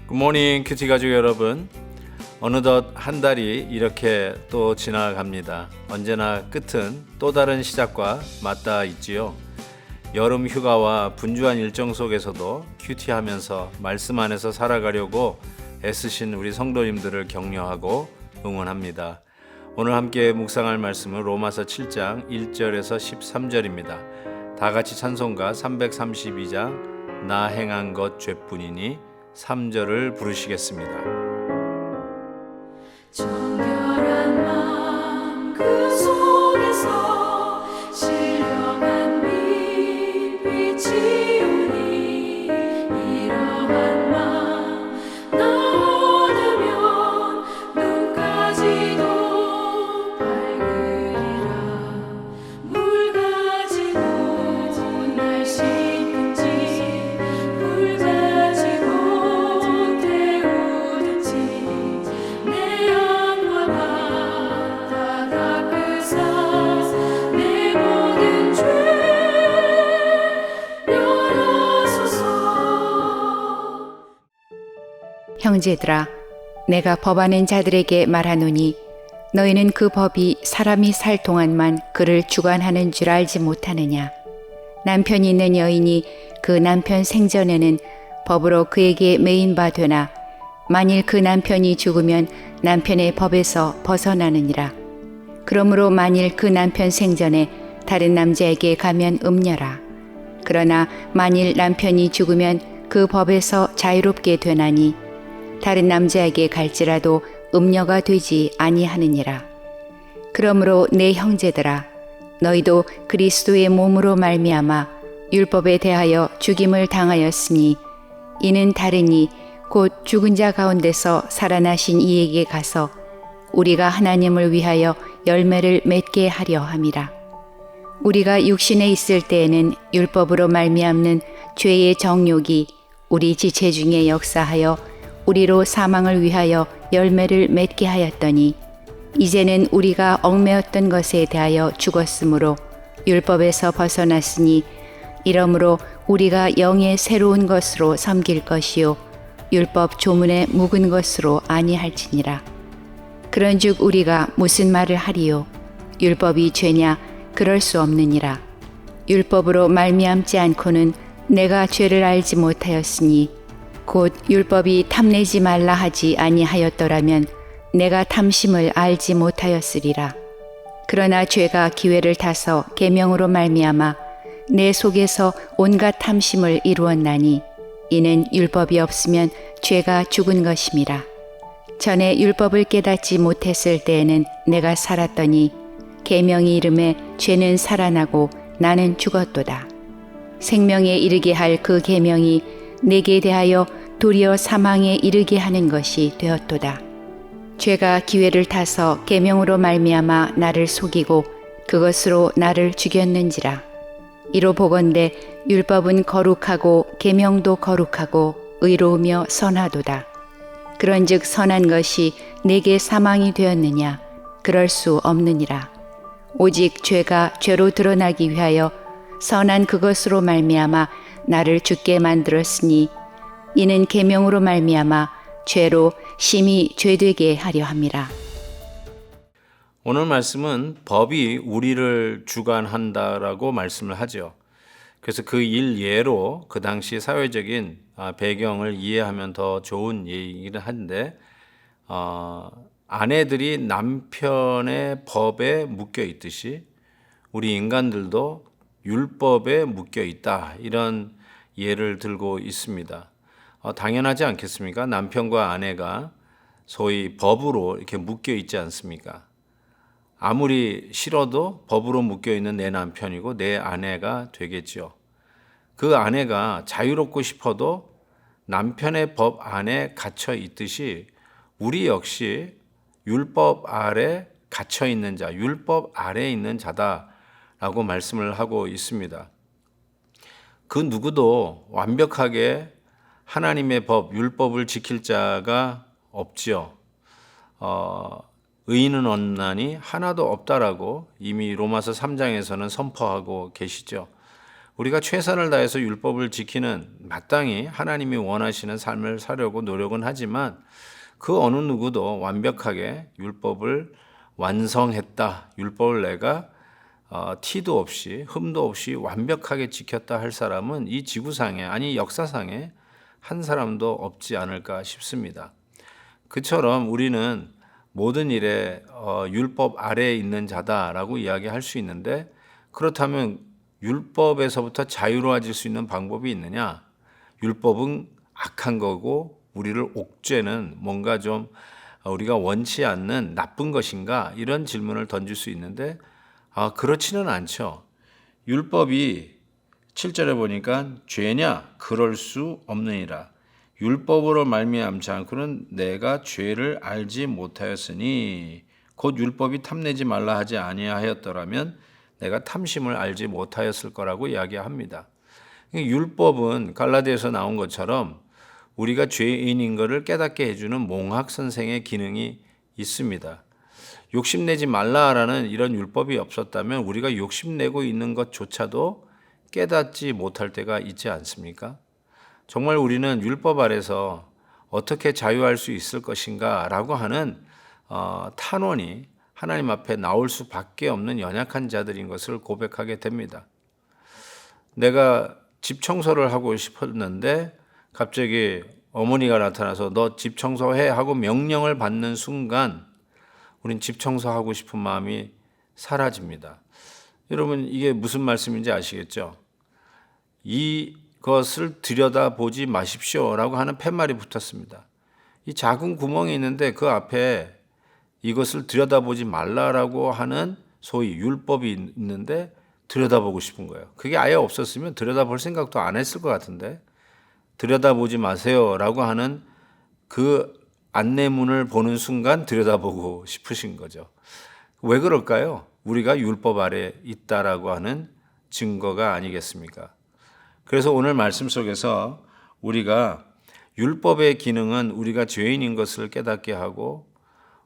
굿모닝 큐티 가족 여러분, 어느덧 한 달이 이렇게 또 지나갑니다. 언제나 끝은 또 다른 시작과 맞닿아 있지요. 여름 휴가와 분주한 일정 속에서도 큐티하면서 말씀 안에서 살아가려고 애쓰신 우리 성도님들을 격려하고 응원합니다. 오늘 함께 묵상할 말씀은 로마서 7장 1절에서 13절입니다. 다 같이 찬송가 332장 나 행한 것 죄뿐이니 3절을 부르시겠습니다. 정결한 마음 그 속에서 신령한 빛이 오니 이러한 마음 나 얻으면 눈까지도 밝으리라. 물 가지고 날 씻든지 불 가지고 태우든지 내 영과 다 닦으사 내 모든 죄 멸하소서. 형제들아, 내가 법하는 자들에게 말하노니 너희는 그 법이 사람이 살 동안만 그를 주관하는 줄 알지 못하느냐. 남편이 있는 여인이 그 남편 생전에는 법으로 그에게 매인 바 되나 만일 그 남편이 죽으면 남편의 법에서 벗어나느니라. 그러므로 만일 그 남편 생전에 다른 남자에게 가면 음녀라. 그러나 만일 남편이 죽으면 그 법에서 자유롭게 되나니 다른 남자에게 갈지라도 음녀가 되지 아니하느니라. 그러므로 내 형제들아, 너희도 그리스도의 몸으로 말미암아 율법에 대하여 죽임을 당하였으니 이는 다르니 곧 죽은 자 가운데서 살아나신 이에게 가서 우리가 하나님을 위하여 열매를 맺게 하려 함이라. 우리가 육신에 있을 때에는 율법으로 말미암는 죄의 정욕이 우리 지체 중에 역사하여 우리로 사망을 위하여 열매를 맺게 하였더니 이제는 우리가 얽매였던 것에 대하여 죽었으므로 율법에서 벗어났으니 이러므로 우리가 영의 새로운 것으로 섬길 것이요 율법 조문에 묵은 것으로 아니할지니라. 그런즉 우리가 무슨 말을 하리요? 율법이 죄냐? 그럴 수 없느니라. 율법으로 말미암지 않고는 내가 죄를 알지 못하였으니 곧 율법이 탐내지 말라 하지 아니하였더라면 내가 탐심을 알지 못하였으리라. 그러나 죄가 기회를 타서 계명으로 말미암아 내 속에서 온갖 탐심을 이루었나니 이는 율법이 없으면 죄가 죽은 것임이라. 전에 율법을 깨닫지 못했을 때에는 내가 살았더니 계명이 이름에 죄는 살아나고 나는 죽었도다. 생명에 이르게 할 그 계명이 내게 대하여 도리어 사망에 이르게 하는 것이 되었도다. 죄가 기회를 타서 계명으로 말미암아 나를 속이고 그것으로 나를 죽였는지라. 이로 보건대 율법은 거룩하고 계명도 거룩하고 의로우며 선하도다. 그런즉 선한 것이 내게 사망이 되었느냐? 그럴 수 없느니라. 오직 죄가 죄로 드러나기 위하여 선한 그것으로 말미암아 나를 죽게 만들었으니 이는 계명으로 말미암아 죄로 심히 죄되게 하려 함이라. 오늘 말씀은 법이 우리를 주관한다라고 말씀을 하죠. 그래서 그 일예로 그 당시 사회적인 배경을 이해하면 더 좋은 얘기를 한데 아내들이 남편의 법에 묶여 있듯이 우리 인간들도 율법에 묶여 있다, 이런 예를 들고 있습니다. 당연하지 않겠습니까? 남편과 아내가 소위 법으로 이렇게 묶여 있지 않습니까? 아무리 싫어도 법으로 묶여 있는 내 남편이고 내 아내가 되겠죠. 그 아내가 자유롭고 싶어도 남편의 법 안에 갇혀 있듯이 우리 역시 율법 아래 갇혀 있는 자, 율법 아래에 있는 자다 라고 말씀을 하고 있습니다. 그 누구도 완벽하게 하나님의 법, 율법을 지킬 자가 없지요. 의인은 없나니 하나도 없다라고 이미 로마서 3장에서는 선포하고 계시죠. 우리가 최선을 다해서 율법을 지키는 마땅히 하나님이 원하시는 삶을 살려고 노력은 하지만 그 어느 누구도 완벽하게 율법을 완성했다, 율법을 내가 티도 없이 흠도 없이 완벽하게 지켰다 할 사람은 이 지구상에, 아니 역사상에 한 사람도 없지 않을까 싶습니다. 그처럼 우리는 모든 일에 율법 아래에 있는 자다라고 이야기할 수 있는데, 그렇다면 율법에서부터 자유로워질 수 있는 방법이 있느냐? 율법은 악한 거고 우리를 옥죄는 뭔가 좀 우리가 원치 않는 나쁜 것인가? 이런 질문을 던질 수 있는데 그렇지는 않죠. 율법이 7절에 보니까 죄냐? 그럴 수 없느니라. 율법으로 말미암지 않고는 내가 죄를 알지 못하였으니 곧 율법이 탐내지 말라 하지 아니하였더라면 내가 탐심을 알지 못하였을 거라고 이야기합니다. 율법은 갈라디아에서 나온 것처럼 우리가 죄인인 것을 깨닫게 해주는 몽학 선생의 기능이 있습니다. 욕심내지 말라라는 이런 율법이 없었다면 우리가 욕심내고 있는 것조차도 깨닫지 못할 때가 있지 않습니까? 정말 우리는 율법 아래서 어떻게 자유할 수 있을 것인가 라고 하는 탄원이 하나님 앞에 나올 수밖에 없는 연약한 자들인 것을 고백하게 됩니다. 내가 집 청소를 하고 싶었는데 갑자기 어머니가 나타나서 너 집 청소해 하고 명령을 받는 순간 우린 집 청소하고 싶은 마음이 사라집니다. 여러분, 이게 무슨 말씀인지 아시겠죠? 이것을 들여다보지 마십시오라고 하는 팻말이 붙었습니다. 이 작은 구멍이 있는데 그 앞에 이것을 들여다보지 말라라고 하는 소위 율법이 있는데 들여다보고 싶은 거예요. 그게 아예 없었으면 들여다볼 생각도 안 했을 것 같은데, 들여다보지 마세요라고 하는 그 안내문을 보는 순간 들여다보고 싶으신 거죠. 왜 그럴까요? 우리가 율법 아래 있다라고 하는 증거가 아니겠습니까? 그래서 오늘 말씀 속에서 우리가 율법의 기능은 우리가 죄인인 것을 깨닫게 하고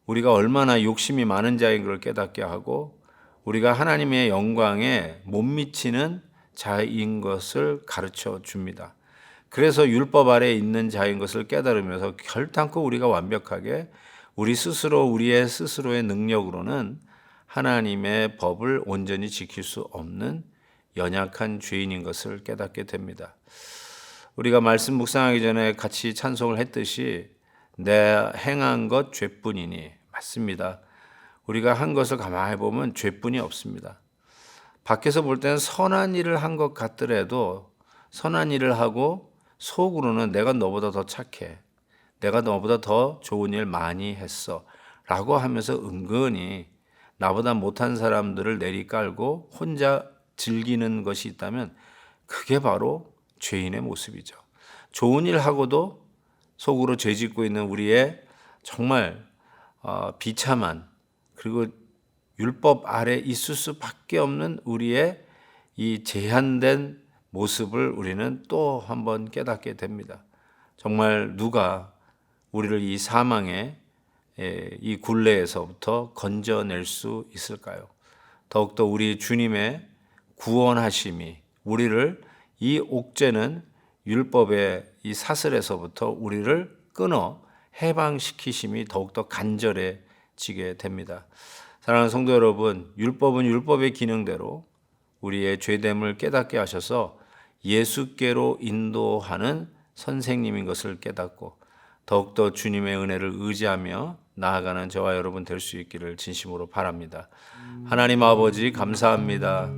우리가 얼마나 욕심이 많은 자인 걸 깨닫게 하고 우리가 하나님의 영광에 못 미치는 자인 것을 가르쳐 줍니다. 그래서 율법 아래에 있는 자인 것을 깨달으면서 결단코 우리가 완벽하게 우리의 스스로의 능력으로는 하나님의 법을 온전히 지킬 수 없는 연약한 죄인인 것을 깨닫게 됩니다. 우리가 말씀 묵상하기 전에 같이 찬송을 했듯이 내 행한 것 죄뿐이니, 맞습니다. 우리가 한 것을 가만히 보면 죄뿐이 없습니다. 밖에서 볼 때는 선한 일을 한 것 같더라도 선한 일을 하고 속으로는 내가 너보다 더 착해, 내가 너보다 더 좋은 일 많이 했어 라고 하면서 은근히 나보다 못한 사람들을 내리깔고 혼자 즐기는 것이 있다면 그게 바로 죄인의 모습이죠. 좋은 일 하고도 속으로 죄 짓고 있는 우리의 정말 비참한, 그리고 율법 아래 있을 수밖에 없는 우리의 이 제한된 모습을 우리는 또 한번 깨닫게 됩니다. 정말 누가 우리를 이 사망의 이 굴레에서부터 건져낼 수 있을까요? 더욱더 우리 주님의 구원하심이 우리를 이 옥죄는 율법의 이 사슬에서부터 우리를 끊어 해방시키심이 더욱더 간절해지게 됩니다. 사랑하는 성도 여러분, 율법은 율법의 기능대로 우리의 죄됨을 깨닫게 하셔서 예수께로 인도하는 선생님인 것을 깨닫고 더욱더 주님의 은혜를 의지하며 나아가는 저와 여러분 될 수 있기를 진심으로 바랍니다. 하나님 아버지 감사합니다.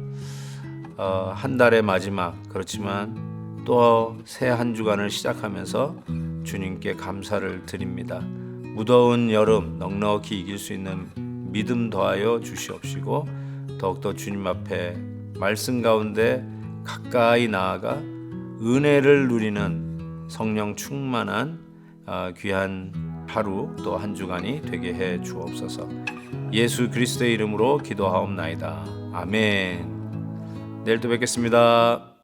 한 달의 마지막, 그렇지만 또 새 한 주간을 시작하면서 주님께 감사를 드립니다. 무더운 여름 넉넉히 이길 수 있는 믿음 더하여 주시옵시고 더욱더 주님 앞에 말씀 가운데 가까이 나아가 은혜를 누리는 성령 충만한 귀한 하루 또 한 주간이 되게 해 주옵소서. 예수 그리스도의 이름으로 기도하옵나이다. 아멘. 내일 또 뵙겠습니다.